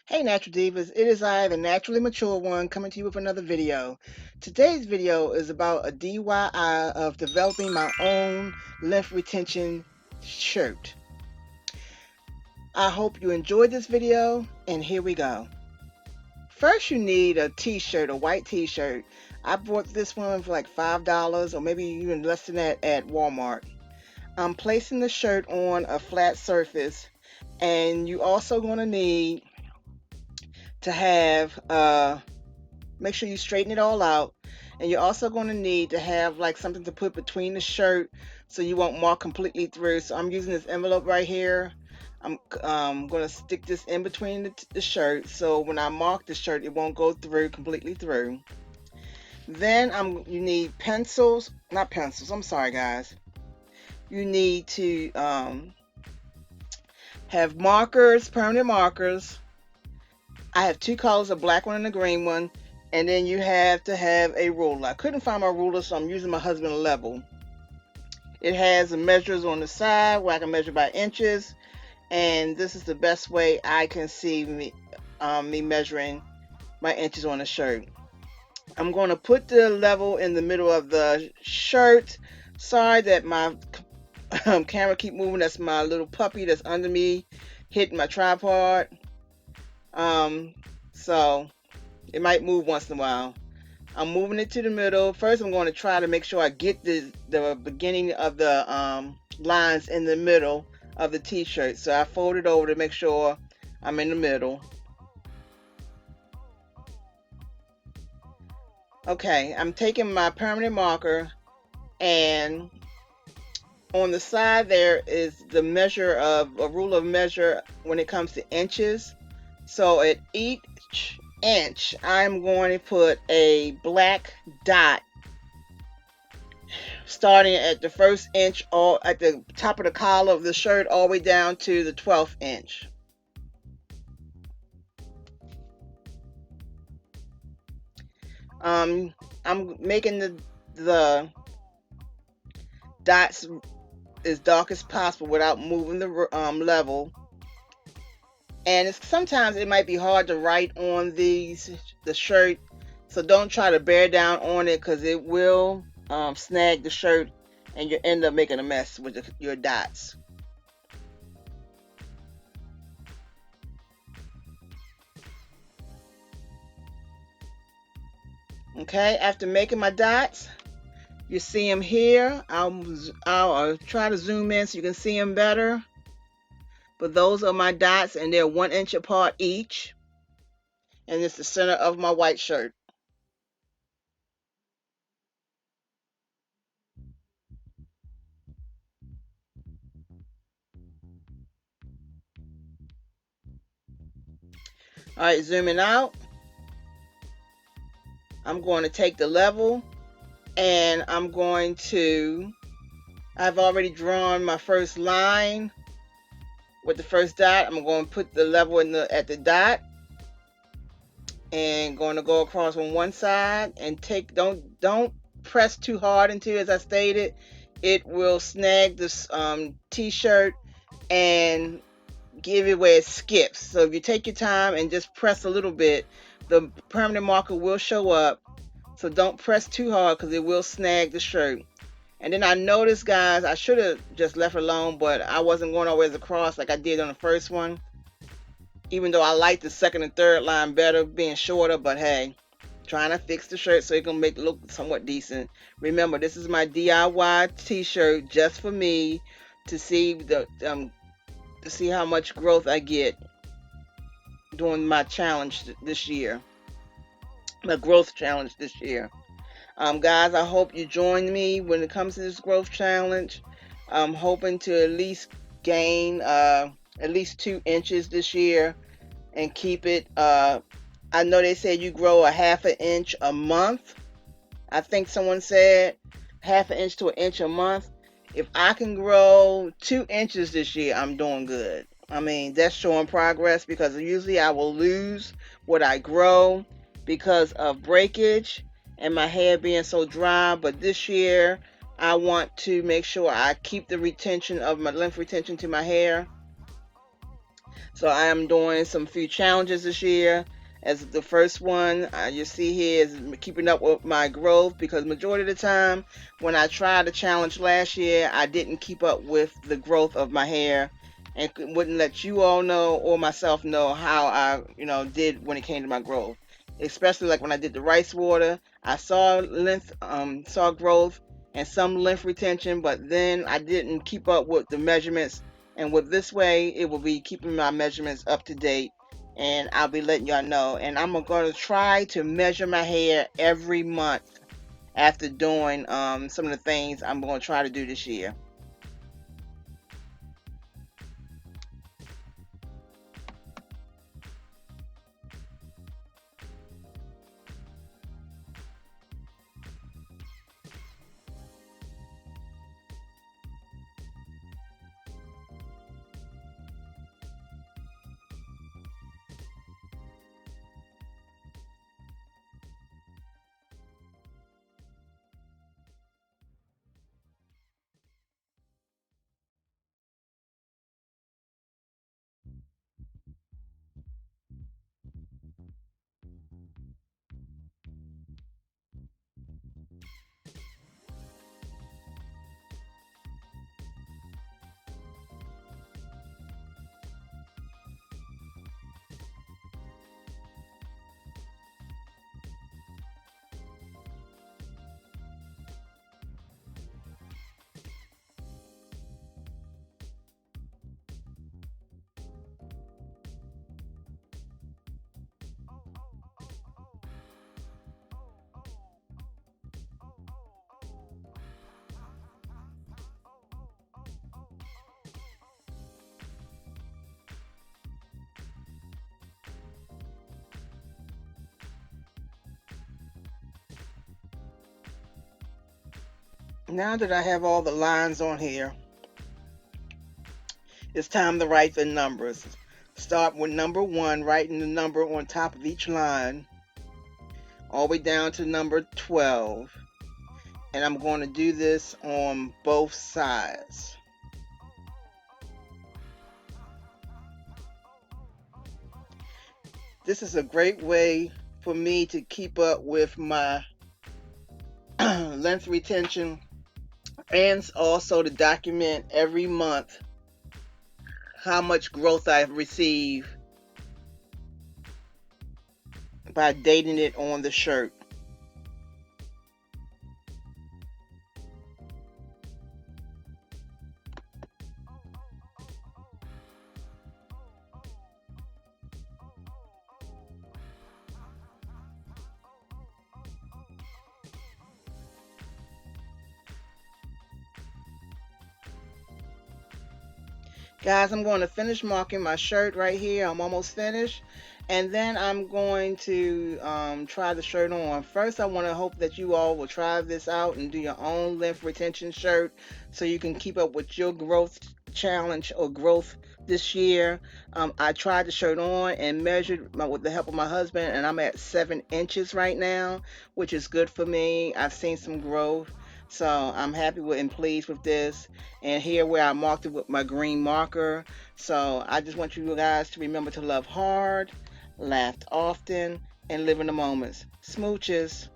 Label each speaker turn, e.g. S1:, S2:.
S1: Hey Natural Divas, it is I, the naturally mature one, coming to you with another video. Today's video is about a DIY of developing my own length retention shirt. I hope you enjoyed this video, and here we go. First, you need a t-shirt, a white t-shirt. I bought this one for like $5 or maybe even less than that at Walmart. I'm placing the shirt on a flat surface, and you also going to need to have make sure you straighten it all out, and you're also going to need to have like something to put between the shirt so you won't mark completely through. So I'm using this envelope right here. I'm going to stick this in between the shirt, so when I mark the shirt it won't go through completely through. Then you need pencils, not pencils, I'm sorry guys. You need to have markers, permanent markers. I have two colors, a black one and a green one. And then you have to have a ruler. I couldn't find my ruler, so I'm using my husband's level. It has the measures on the side where I can measure by inches. And this is the best way I can see me measuring my inches on the shirt. I'm going to put the level in the middle of the shirt. Sorry that my camera keep moving. That's my little puppy that's under me hitting my tripod. So it might move once in a while. I'm moving it to the middle. First, I'm going to try to make sure I get the beginning of the lines in the middle of the t-shirt. So I fold it over to make sure I'm in the middle. Okay, I'm taking my permanent marker, and on the side there is the measure of a rule of measure when it comes to inches. So at each inch, I'm going to put a black dot starting at the first inch or at the top of the collar of the shirt all the way down to the 12th inch. I'm making the dots as dark as possible without moving the level. And sometimes it might be hard to write on the shirt, so don't try to bear down on it because it will snag the shirt and you end up making a mess with your dots. Okay, after making my dots, you see them here. I'll try to zoom in so you can see them better. But those are my dots, and they're 1 inch apart each. And it's the center of my white shirt. All right, zooming out. I'm going to take the level, and I've already drawn my first line with the first dot. I'm going to put the level at the dot, and going to go across on one side and don't press too hard into it. As I stated, it will snag this t-shirt and give it where it skips. So if you take your time and just press a little bit, the permanent marker will show up. So don't press too hard because it will snag the shirt. And then I noticed, guys, I should have just left it alone, but I wasn't going always across like I did on the first one. Even though I like the second and third line better, being shorter, but hey, trying to fix the shirt so it can make it look somewhat decent. Remember, this is my DIY t-shirt just for me to see to see how much growth I get during my challenge this year, my growth challenge this year. Guys, I hope you join me when it comes to this growth challenge. I'm hoping to at least gain at least 2 inches this year and keep it. I know they said you grow a half an inch a month. I think someone said half an inch to an inch a month. If I can grow 2 inches this year, I'm doing good. I mean, that's showing progress because usually I will lose what I grow because of breakage and my hair being so dry. But this year, I want to make sure I keep the retention of my length retention to my hair. So I am doing some few challenges this year. As the first one, you see here is keeping up with my growth, because majority of the time when I tried the challenge last year, I didn't keep up with the growth of my hair, and wouldn't let you all know or myself know how I, did when it came to my growth. Especially like when I did the rice water, I saw length, saw growth and some length retention, but then I didn't keep up with the measurements, and with this way, it will be keeping my measurements up to date. And I'll be letting y'all know. And I'm going to try to measure my hair every month after doing some of the things I'm going to try to do this year. Now that I have all the lines on here, it's time to write the numbers. Start with number 1, writing the number on top of each line, all the way down to number 12. And I'm going to do this on both sides. This is a great way for me to keep up with my length retention, and also to document every month how much growth I've received by dating it on the shirt. Guys, I'm going to finish marking my shirt right here. I'm almost finished. And then I'm going to try the shirt on. First, I want to hope that you all will try this out and do your own length retention shirt so you can keep up with your growth challenge or growth this year. I tried the shirt on and measured with the help of my husband, and I'm at 7 inches right now, which is good for me. I've seen some growth. So I'm happy with and pleased with this. And here where I marked it with my green marker. So I just want you guys to remember to love hard, laugh often, and live in the moments. Smooches.